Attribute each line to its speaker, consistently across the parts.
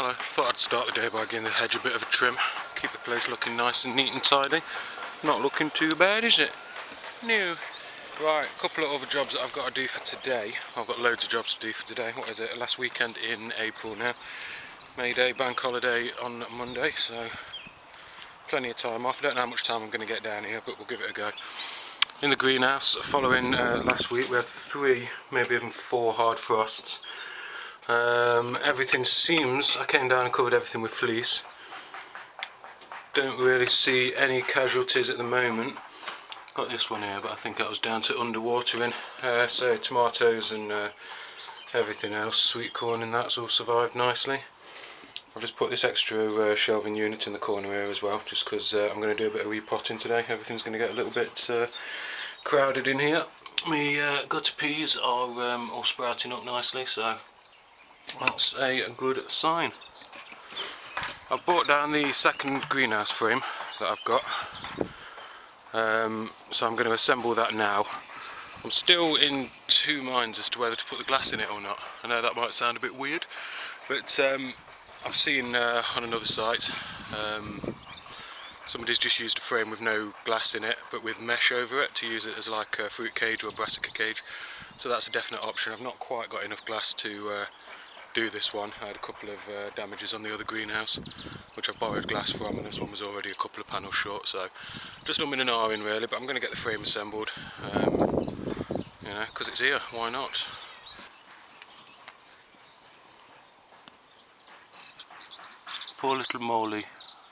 Speaker 1: Hello, thought I'd start the day by giving the hedge a bit of a trim, keep the place looking nice and neat and tidy. Not looking too bad, is it? No. Right, a couple of other jobs that I've got to do for today. I've got loads of jobs to do for today. What is it? Last weekend in April now. May Day, bank holiday on Monday, so plenty of time off. I don't know how much time I'm going to get down here, but we'll give it a go. In the greenhouse, following last week, we had 3, maybe even 4 hard frosts. Everything seems, I came down and covered everything with fleece. Don't really see any casualties at the moment. Got this one here, but I think that was down to underwatering. So tomatoes and everything else, sweet corn and that's all survived nicely. I've just put this extra shelving unit in the corner here as well, just because I'm going to do a bit of repotting today. Everything's going to get a little bit crowded in here. My gutter peas are all sprouting up nicely, so that's a good sign. I've brought down the second greenhouse frame that I've got, so I'm going to assemble that now. I'm still in 2 minds as to whether to put the glass in it or not. I know that might sound a bit weird, but I've seen on another site somebody's just used a frame with no glass in it but with mesh over it to use it as like a fruit cage or a brassica cage, so that's a definite option. I've not quite got enough glass to do this one. I had a couple of damages on the other greenhouse which I borrowed glass from, and this one was already a couple of panels short, so just umming and ahhing really, but I'm going to get the frame assembled, you know, because it's here, why not? Poor little moley.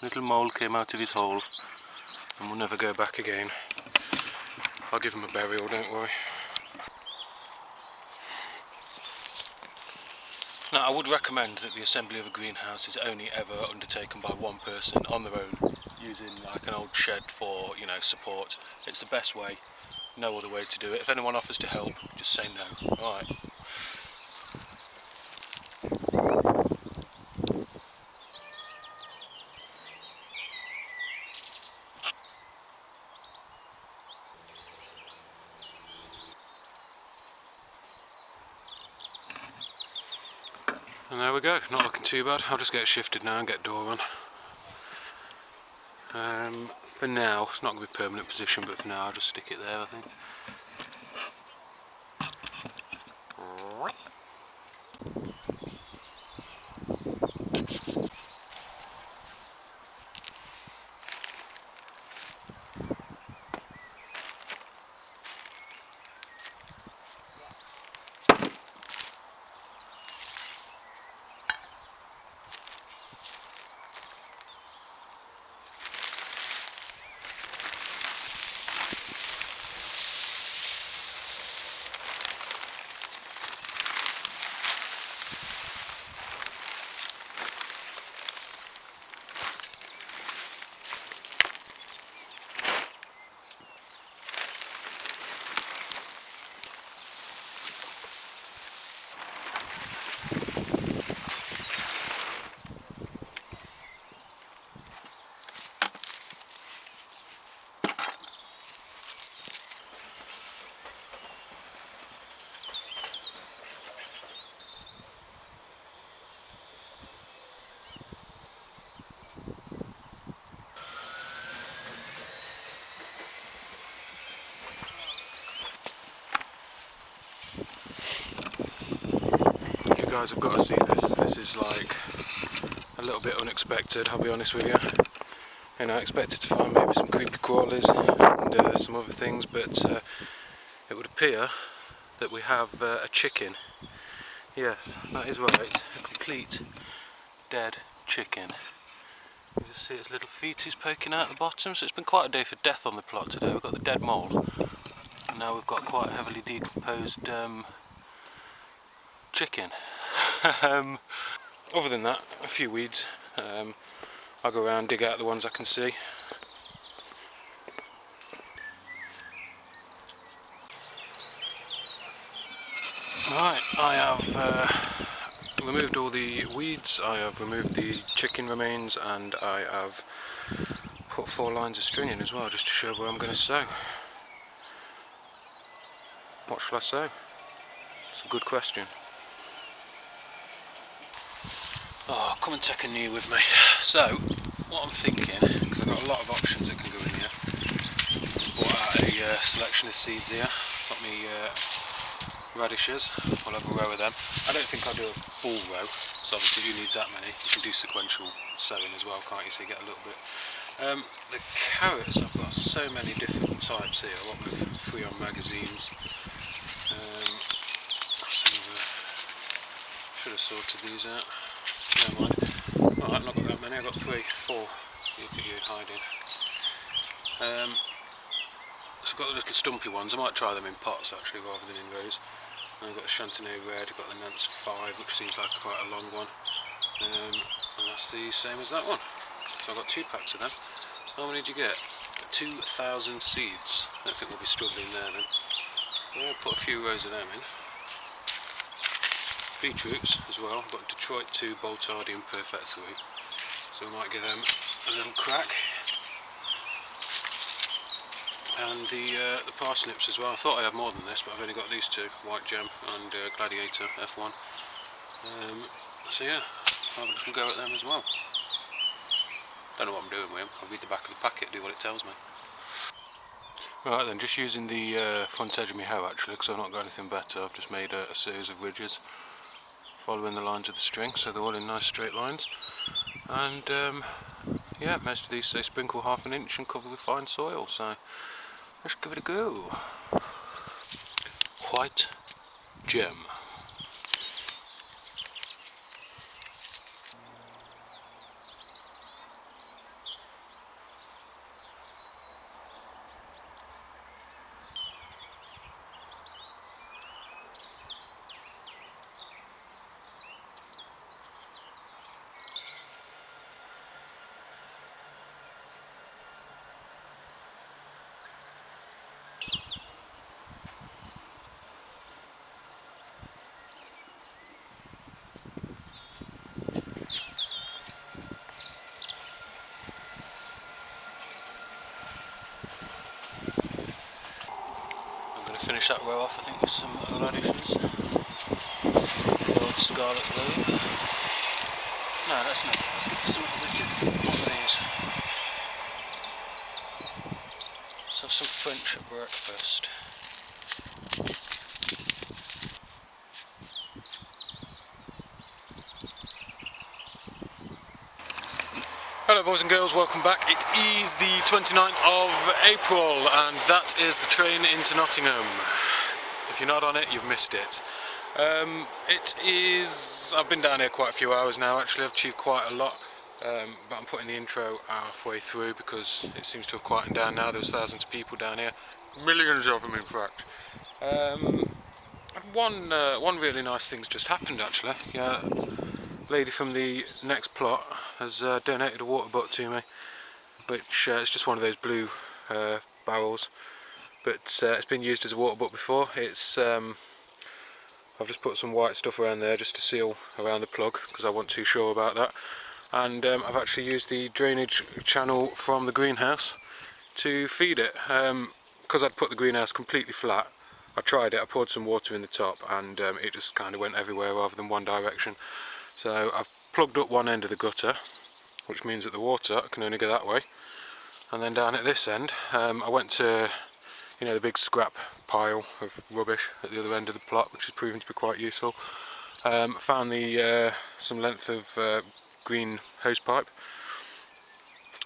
Speaker 1: Little mole came out of his hole and will never go back again. I'll give him a burial, don't worry. Now, I would recommend that the assembly of a greenhouse is only ever undertaken by one person on their own, using like an old shed for, you know, support. It's the best way, no other way to do it. If anyone offers to help, just say no. Alright. And there we go, not looking too bad. I'll just get it shifted now and get door on. For now, it's not going to be a permanent position, but for now I'll just stick it there, I think. You guys have got to see this. This is like a little bit unexpected, I'll be honest with you. And I expected to find maybe some creepy crawlies and some other things, but it would appear that we have a chicken. Yes, that is right, a complete dead chicken. You just see its little feeties poking out the bottom, so it's been quite a day for death on the plot today. We've got the dead mole, and now we've got quite a heavily decomposed chicken. Other than that, a few weeds. I'll go around, dig out the ones I can see. Right, I have removed all the weeds, I have removed the chicken remains, and I have put 4 lines of string in as well, just to show where I'm going to sow. What shall I sow? It's a good question. Oh, come and take a new with me. So, what I'm thinking, because I've got a lot of options that can go in here, bought out a selection of seeds here. Got me radishes, I'll have a row of them. I don't think I'll do a full row, so obviously who needs that many? You can do sequential sowing as well, can't you, so you get a little bit. The carrots, I've got so many different types here, what with free on magazines. Should have sorted these out, never mind. Alright, not got that many, I've got 3, 4, look at you hiding. So I've got the little stumpy ones, I might try them in pots actually rather than in rows. And I've got the Chantenay Red, I've got the Nance 5, which seems like quite a long one. And that's the same as that one. So I've got 2 packs of them. How many did you get? 2,000 seeds. I don't think we'll be struggling there then. So I'll put a few rows of them in. Beetroots as well, I've got Detroit 2, Boltardi and Perfect 3. So we might give them a little crack. And the parsnips as well. I thought I had more than this, but I've only got these 2, White Gem and Gladiator F1. So yeah, I'll have a little go at them as well. Don't know what I'm doing with them. I'll read the back of the packet, do what it tells me. Right then, just using the front edge of my hoe actually, because I've not got anything better. I've just made a series of ridges following the lines of the string, so they're all in nice straight lines. And yeah, most of these say sprinkle ½ an inch and cover with fine soil, so let's give it a go. White Gem. Finish that row off, I think, with some radishes. The old scarlet blue. No, that's not. Let's give it something wicked. What are these? Let's have some French at breakfast. Hello boys and girls, welcome back. It is the 29th of April and that is the train into Nottingham. If you're not on it, you've missed it. I've been down here quite a few hours now actually, I've achieved quite a lot. But I'm putting the intro halfway through because it seems to have quietened down now. There's thousands of people down here, millions of them in fact. One really nice thing's just happened actually. Yeah, lady from the next plot has donated a water butt to me, which it's just one of those blue barrels, but it's been used as a water butt before. I've just put some white stuff around there just to seal around the plug because I wasn't too sure about that, and I've actually used the drainage channel from the greenhouse to feed it, because I'd put the greenhouse completely flat. I tried it, I poured some water in the top and it just kind of went everywhere rather than one direction. So I've plugged up one end of the gutter, which means that the water can only go that way. And then down at this end, I went to, the big scrap pile of rubbish at the other end of the plot, which has proven to be quite useful. Found some length of green hose pipe.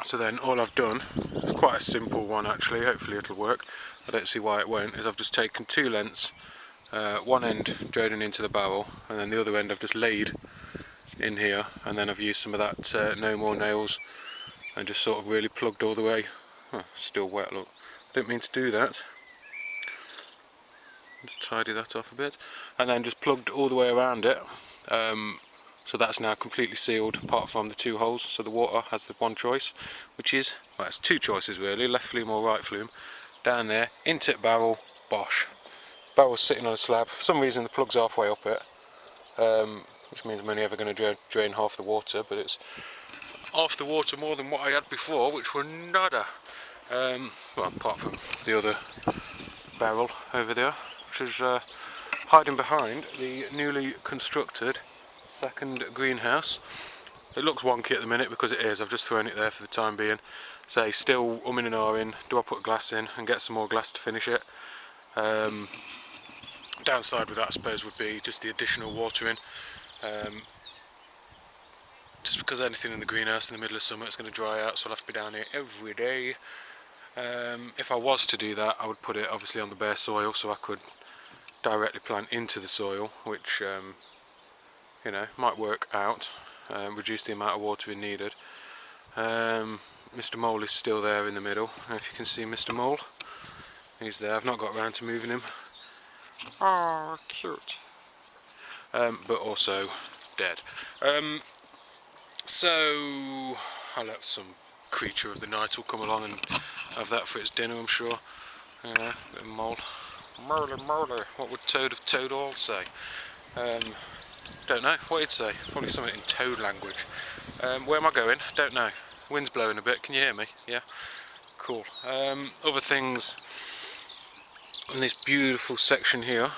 Speaker 1: So then all I've done, it's quite a simple one actually, hopefully it'll work, I don't see why it won't, is I've just taken 2 lengths, one end draining into the barrel and then the other end I've just laid in here, and then I've used some of that no more nails and just sort of really plugged all the way. Oh, still wet, look. I didn't mean to do that. Just tidy that off a bit, and then just plugged all the way around it. So that's now completely sealed apart from the 2 holes, so the water has the one choice, which is, well, it's 2 choices really, left flume or right flume. Down there, into the barrel, bosh. Barrel's sitting on a slab. For some reason the plug's halfway up it, which means I'm only ever going to drain half the water, but it's half the water more than what I had before, which were nada. Well, apart from the other barrel over there, which is hiding behind the newly constructed second greenhouse. It looks wonky at the minute because it is. I've just thrown it there for the time being. So still umming and ahhing, do I put glass in and get some more glass to finish it? Downside with that, I suppose, would be just the additional watering. Just because anything in the greenhouse in the middle of summer, it's going to dry out, so I'll have to be down here every day. If I was to do that, I would put it obviously on the bare soil, so I could directly plant into the soil, which you know, might work out, reduce the amount of watering needed. Mr. Mole is still there in the middle. I don't know if you can see Mr. Mole. He's there. I've not got around to moving him. Oh, cute. But also dead. So I'll let some creature of the night will come along and have that for its dinner, I'm sure. You know, a bit of mole. Molar. What would Toad of Toad all say? Don't know. What he'd say? Probably something in toad language. Where am I going? Don't know. Wind's blowing a bit. Can you hear me? Yeah. Cool. Other things in this beautiful section here.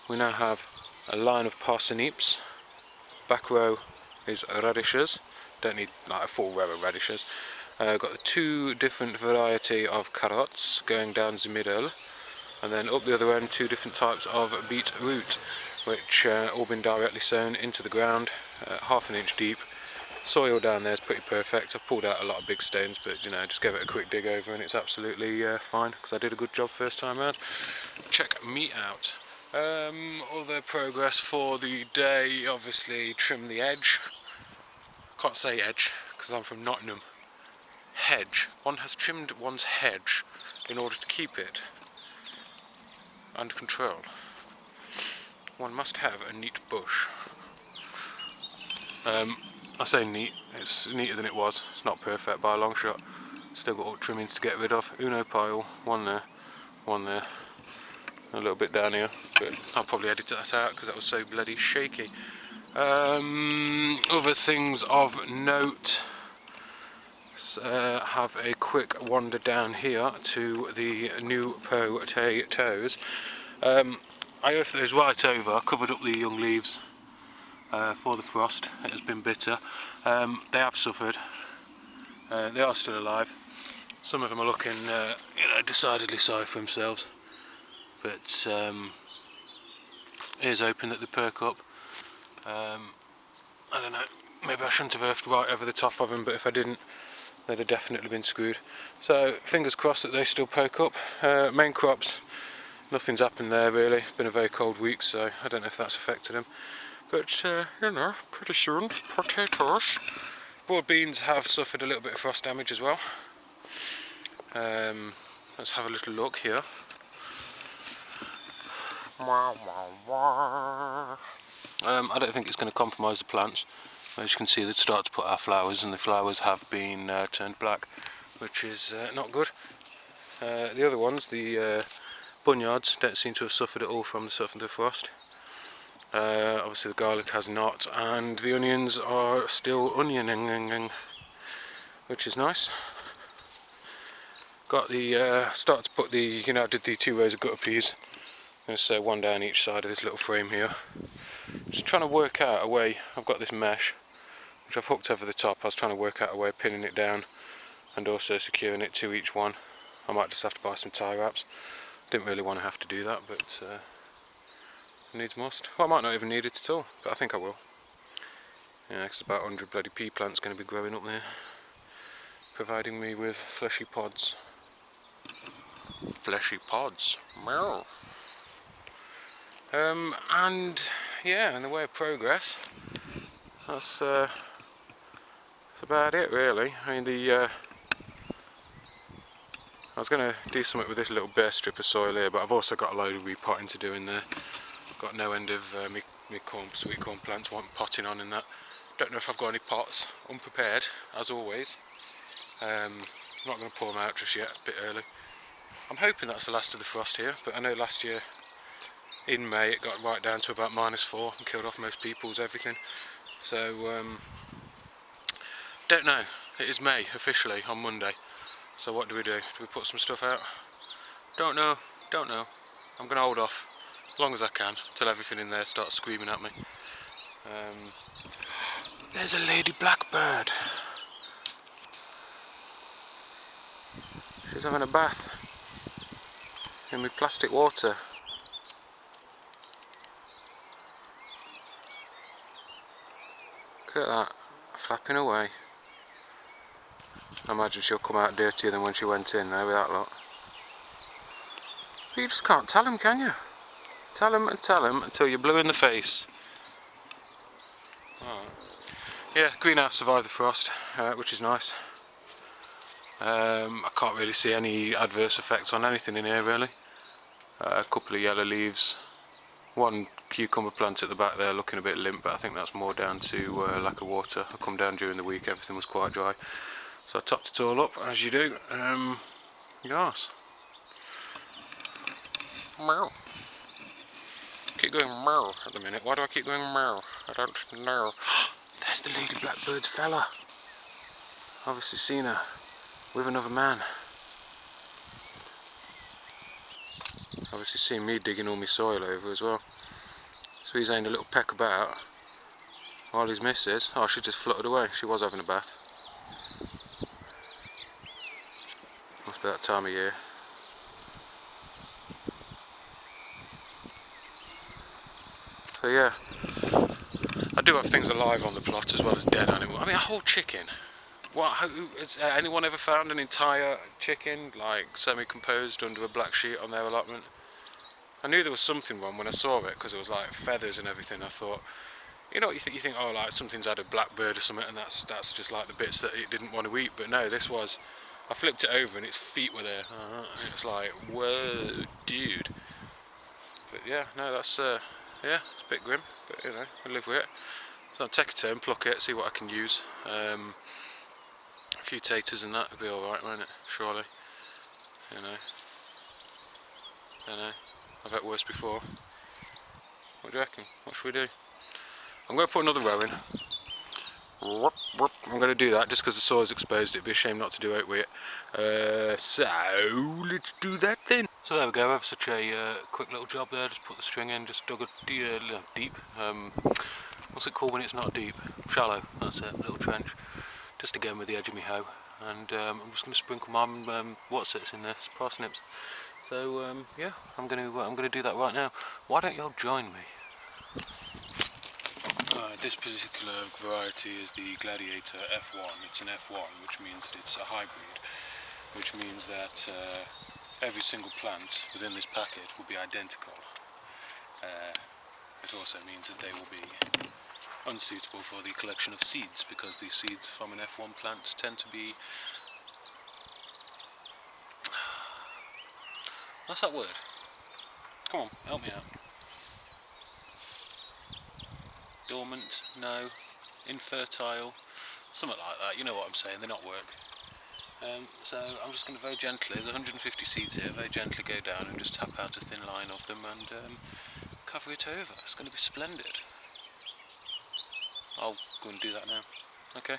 Speaker 1: We now have a line of parsnips. Back row is radishes. Don't need like a full row of radishes. Got the two different variety of carrots going down the middle, and then up the other end 2 different types of beetroot, which all been directly sown into the ground, ½ an inch deep. Soil down there is pretty perfect. I've pulled out a lot of big stones, but you know, just gave it a quick dig over and it's absolutely fine, because I did a good job first time around. Check me out. Other progress for the day, obviously trim the edge. Can't say edge because I'm from Nottingham. Hedge. One has trimmed one's hedge in order to keep it under control. One must have a neat bush. I say neat, it's neater than it was. It's not perfect by a long shot. Still got all trimmings to get rid of. Uno pile, one there, a little bit down here, but I'll probably edit that out because that was so bloody shaky. Other things of note, have a quick wander down here to the new potatoes. I earthed those right over, covered up the young leaves for the frost. It has been bitter. They have suffered. They are still alive. Some of them are looking you know, decidedly sorry for themselves, but ears open that they perk up. I don't know, maybe I shouldn't have earthed right over the top of them, but if I didn't, they'd have definitely been screwed. So fingers crossed that they still poke up. Main crops, nothing's happened there really. It's been a very cold week, so I don't know if that's affected them. But you know, pretty soon, potatoes. Broad beans have suffered a little bit of frost damage as well. Let's have a little look here. I don't think it's going to compromise the plants. As you can see, they'd start to put out flowers, and the flowers have been turned black, which is not good. The other ones, the bunyards, don't seem to have suffered at all from the frost. Obviously the garlic has not, and the onions are still onioning, which is nice. Got the start to put the, you know, I did the 2 rows of gutter peas. I'm going to sow 1 down each side of this little frame here. Just trying to work out a way. I've got this mesh which I've hooked over the top. I was trying to work out a way of pinning it down and also securing it to each one. I might just have to buy some tie wraps. Didn't really want to have to do that, but needs must. Well, I might not even need it at all, but I think I will. Yeah, because about 100 bloody pea plants going to be growing up there, providing me with fleshy pods. Fleshy pods. Meow. And yeah, in the way of progress, that's about it really. I mean, I was going to do something with this little bare strip of soil here, but I've also got a load of repotting to do in there. Got no end of me sweet corn plants want potting on in that. Don't know if I've got any pots, unprepared as always. I'm not going to pour them out just yet, it's a bit early. I'm hoping that's the last of the frost here, but I know last year in May it got right down to about -4 and killed off most people's everything. So don't know. It is May officially on Monday. So what do? Do we put some stuff out? Don't know. I'm going to hold off as long as I can until everything in there starts screaming at me. There's a lady blackbird. She's having a bath in my plastic water. Look at that, flapping away. I imagine she'll come out dirtier than when she went in there with that lot. But you just can't tell them, can you? Tell them and tell them until you're blue in the face. Right. Yeah, greenhouse survived the frost, which is nice. I can't really see any adverse effects on anything in here really. A couple of yellow leaves. One cucumber plant at the back there looking a bit limp, but I think that's more down to lack of water. I come down during the week, everything was quite dry. So I topped it all up, as you do. Yes. Meow. Keep going meow at the minute. Why do I keep going meow? I don't know. There's the lady blackbird's fella. Obviously seen her with another man. Obviously seen me digging all my soil over as well. So he's having a little peck about while his missus, oh, she just fluttered away. She was having a bath. Must be that time of year. So yeah, I do have things alive on the plot as well as dead animals. I mean, a whole chicken. What? Has anyone ever found an entire chicken, like semi-composed, under a black sheet on their allotment? I knew there was something wrong when I saw it because it was like feathers and everything. I thought, you know what you think, oh, like something's had a blackbird or something, and that's just like the bits that it didn't want to eat. But no, this was. I flipped it over and its feet were there. And it's like, whoa, dude. But yeah, no, that's yeah, it's a bit grim, but you know, I live with it. So I'll take a turn, pluck it, see what I can use. A few taters and that would be alright, won't it? Surely. You know. I know. I've had worse before. What do you reckon? What should we do? I'm going to put another row in. I'm going to do that just because the soil's exposed. It'd be a shame not to do it with it. So let's do that then. So there we go. I have such a quick little job there. Just put the string in. Just dug a deep. What's it called when it's not deep? Shallow. That's it. Little trench. Just again with the edge of my hoe. And I'm just going to sprinkle my what's it's in there? It's parsnips. So yeah, I'm going to do that right now. Why don't y'all join me? This particular variety is the Gladiator F1. It's an F1, which means that it's a hybrid, which means that every single plant within this packet will be identical. It also means that they will be unsuitable for the collection of seeds, because the seeds from an F1 plant tend to be... What's that word? Come on, help me out. Dormant, no, infertile, something like that, you know what I'm saying, they're not work. So I'm just going to very gently, there's 150 seeds here, very gently go down and just tap out a thin line of them and cover it over. It's going to be splendid. I'll go and do that now, okay?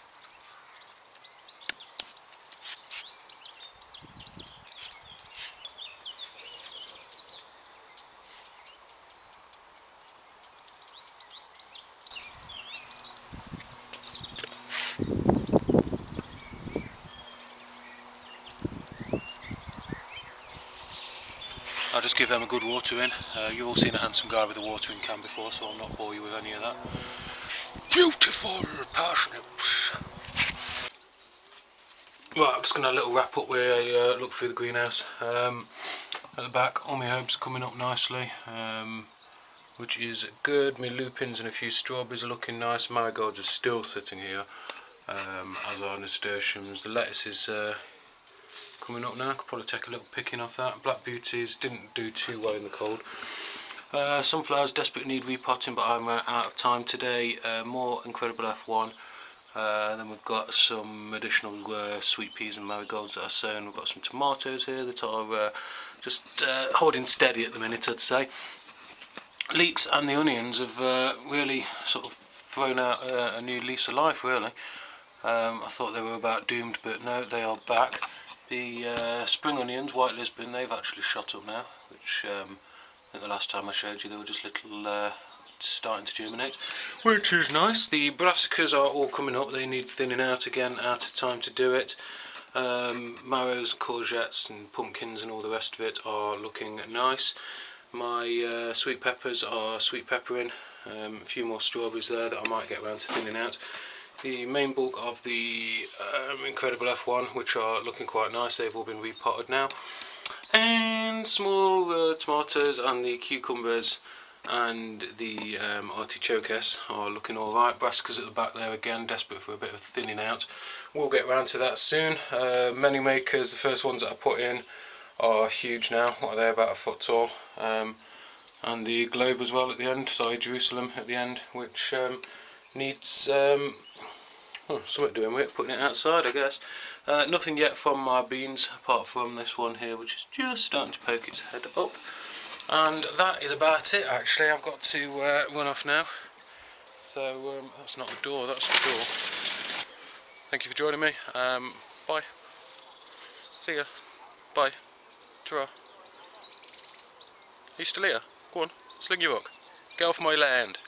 Speaker 1: I'll just give them a good watering. You've all seen a handsome guy with a watering can before, so I'll not bore you with any of that. Beautiful parsnips! Right, I'm just going to have a little wrap up with a look through the greenhouse. At the back, all my herbs are coming up nicely, which is good. My lupins and a few strawberries are looking nice. Marigolds are still sitting here, as are nasturtiums. The lettuce is coming up now. I could probably take a little picking off that. Black beauties didn't do too well in the cold. Sunflowers desperately need repotting, but I'm out of time today. More Incredible F1. Then we've got some additional sweet peas and marigolds that are sown. We've got some tomatoes here that are just holding steady at the minute, I'd say. Leeks and the onions have really sort of thrown out a new lease of life, really. I thought they were about doomed, but no, they are back. The spring onions, White Lisbon, they've actually shot up now, which I think the last time I showed you they were just little starting to germinate, which is nice. The brassicas are all coming up. They need thinning out again, out of time to do it. Marrows, courgettes and pumpkins and all the rest of it are looking nice. My sweet peppers are sweet peppering. A few more strawberries there that I might get around to thinning out. The main bulk of the Incredible F1, which are looking quite nice, they've all been repotted now. And small tomatoes and the cucumbers and the artichokes are looking alright. Brassicas at the back there again, desperate for a bit of thinning out. We'll get around to that soon. Many makers, the first ones that I put in, are huge now. What are they, about a foot tall? And the globe as well at the end, sorry, Jerusalem at the end, which needs something doing with it, putting it outside I guess. Nothing yet from my beans apart from this one here, which is just starting to poke its head up. And that is about it actually. I've got to run off now. So that's not the door, that's the door. Thank you for joining me. Bye. See ya. Bye. Ta-ra. Are you still here? Go on, sling your hook. Get off my land.